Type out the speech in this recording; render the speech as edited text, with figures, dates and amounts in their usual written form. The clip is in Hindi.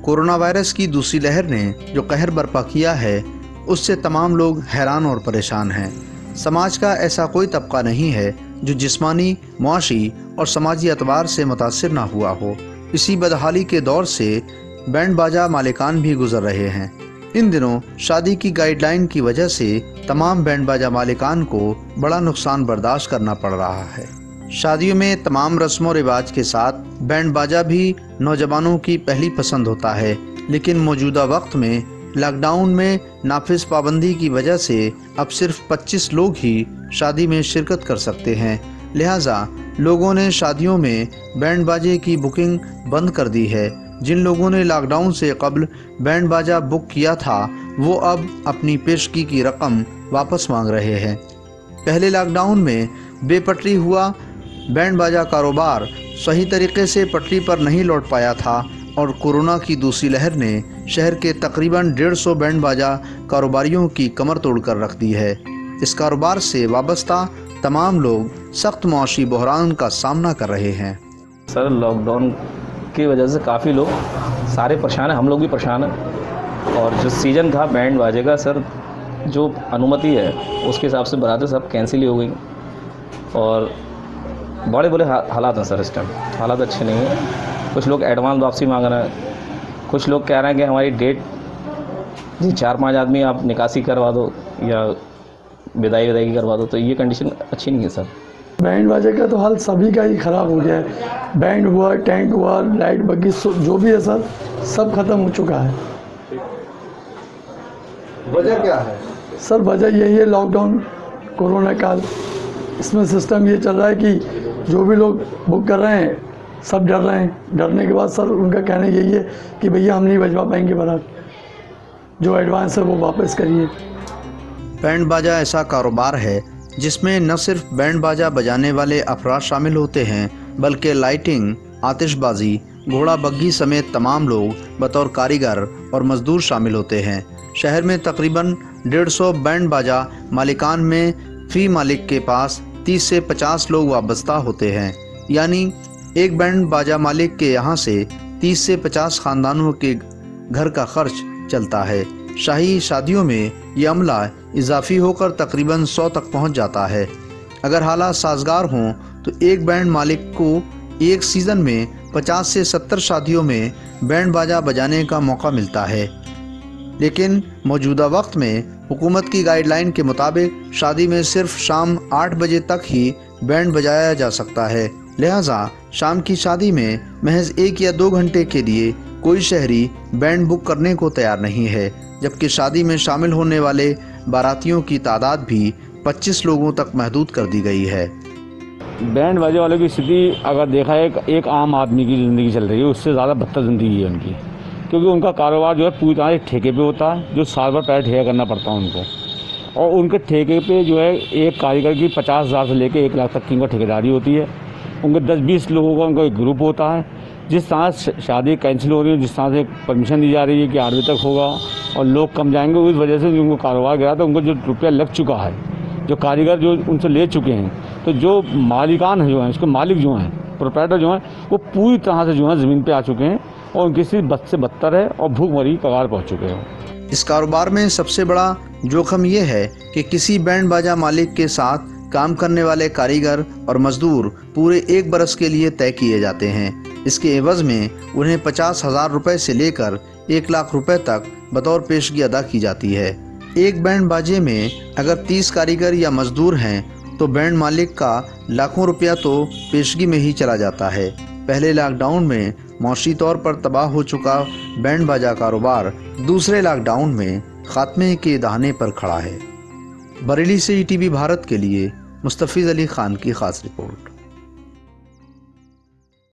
कोरोना वायरस की दूसरी लहर ने जो कहर बर्पा किया है, उससे तमाम लोग हैरान और परेशान हैं। समाज का ऐसा कोई तबका नहीं है जो जिस्मानी, मुआशी और समाजी एतबार से मुतासिर ना हुआ हो। इसी बदहाली के दौर से बैंड बाजा मालिकान भी गुजर रहे हैं। इन दिनों शादी की गाइडलाइन की वजह से तमाम बैंड बाजा मालिकान को बड़ा नुकसान बर्दाश्त करना पड़ रहा है। शादियों में तमाम रस्मों रिवाज के साथ बैंड बाजा भी नौजवानों की पहली पसंद होता है, लेकिन मौजूदा वक्त में लॉकडाउन में नाफिज पाबंदी की वजह से अब सिर्फ 25 लोग ही शादी में शिरकत कर सकते हैं। लिहाजा लोगों ने शादियों में बैंड बाजे की बुकिंग बंद कर दी है। जिन लोगों ने लॉकडाउन से कबल बैंड बाजा बुक किया था, वो अब अपनी पेशगी की रकम वापस मांग रहे हैं। पहले लॉकडाउन में बेपटरी हुआ बैंड बाजा कारोबार सही तरीके से पटरी पर नहीं लौट पाया था और कोरोना की दूसरी लहर ने शहर के तकरीबन 150 बैंड बाजा कारोबारियों की कमर तोड़ कर रख दी है। इस कारोबार से वाबस्ता तमाम लोग सख्त मुआशी बहरान का सामना कर रहे हैं। सर, लॉकडाउन की वजह से काफ़ी लोग सारे परेशान हैं, हम लोग भी परेशान हैं। और जो सीज़न था बैंड बाजे का, सर जो अनुमति है उसके हिसाब से बारातें सब कैंसिल ही हो गई और बड़े बड़े हालात हैं सर। इस टाइम हालात अच्छे नहीं हैं। कुछ लोग एडवांस वापसी मांग रहे हैं, कुछ लोग कह रहे हैं कि हमारी डेट जी 4-5 आदमी आप निकासी करवा दो या विदाई करवा दो, तो ये कंडीशन अच्छी नहीं है सर। बैंड बाजे का तो हाल सभी का ही ख़राब हो गया है। बैंड हुआ, टेंट हुआ, लाइट बग्गी जो भी है सर, सब खत्म हो चुका है। वजह क्या है सर? वजह यही है लॉकडाउन, कोरोना काल। इसमें सिस्टम ये चल रहा है कि जो भी लोग बुक कर रहे हैं सब डर रहे हैं। डरने के बाद सर उनका कहना यही है कि भैया हम नहीं बजवा पाएंगे बारात, जो एडवांस है वो वापस करिए। बैंड बाजा ऐसा कारोबार है जिसमें न सिर्फ बैंड बाजा बजाने वाले अफराद शामिल होते हैं, बल्कि लाइटिंग, आतिशबाजी, घोड़ा बग्गी समेत तमाम लोग बतौर कारीगर और मजदूर शामिल होते हैं। शहर में तकरीबन 150 बैंड बाजा मालिकान में फी मालिक के पास 30 से 50 लोग वाबस्ता होते हैं। यानी एक बैंड बाजा मालिक के यहाँ से 30 से 50 ख़ानदानों के घर का खर्च चलता है। शाही शादियों में ये अमला इजाफी होकर तकरीबन 100 तक पहुँच जाता है। अगर हालात साजगार हों तो एक बैंड मालिक को एक सीज़न में 50 से 70 शादियों में बैंड बाजा बजाने का मौका मिलता है। लेकिन मौजूदा वक्त में हुकूमत की गाइडलाइन के मुताबिक शादी में सिर्फ शाम 8 बजे तक ही बैंड बजाया जा सकता है। लिहाजा शाम की शादी में महज 1 या 2 घंटे के लिए कोई शहरी बैंड बुक करने को तैयार नहीं है, जबकि शादी में शामिल होने वाले बारातियों की तादाद भी 25 लोगों तक महदूद कर दी गई है। बैंड बाजे वालों की स्थिति अगर देखा है एक आम आदमी की ज़िंदगी चल रही है, उससे ज़्यादा बदतर ज़िंदगी है उनकी, क्योंकि उनका कारोबार जो है पूरी तरह ठेके पे होता है, जो साल भर पहले ठेका करना पड़ता है उनको। और उनके ठेके पे जो है एक कारीगर की 50,000 से लेकर 1 लाख तक की उनका ठेकेदारी होती है। उनके 10-20 लोगों का उनका एक ग्रुप होता है। जिस तरह से शादी कैंसिल हो रही है, जिस तरह से परमिशन दी जा रही है कि 8 बजे तक होगा और लोग कम जाएंगे, उस वजह से उनको कारोबार गिरा, तो उनको जो रुपया लग चुका है, जो कारीगर जो उनसे ले चुके हैं, तो जो मालिकान है, जो हैं उसके मालिक जो हैं, प्रोप्राइटर जो हैं, वो पूरी तरह से जो है ज़मीन पे आ चुके हैं और उनकी स्थिति बद से बदतर है और भूखमरी कगार पहुँच चुके हैं। इस कारोबार में सबसे बड़ा जोखम ये है कि किसी बैंड बाजा मालिक के साथ काम करने वाले कारीगर और मजदूर पूरे 1 बरस के लिए तय किए जाते हैं। इसके एवज में उन्हें 50,000 रुपये से लेकर 1 लाख रुपए तक बतौर पेशगी अदा की जाती है। एक बैंड बाजे में अगर 30 कारीगर या मजदूर हैं तो बैंड मालिक का लाखों रुपया तो पेशगी में ही चला जाता है। पहले लॉकडाउन में मौशी तौर पर तबाह हो चुका बैंड बाजा कारोबार दूसरे लॉकडाउन में खात्मे के दहाने पर खड़ा है। बरेली से ईटीवी भारत के लिए मुस्तफिज़ अली खान की खास रिपोर्ट।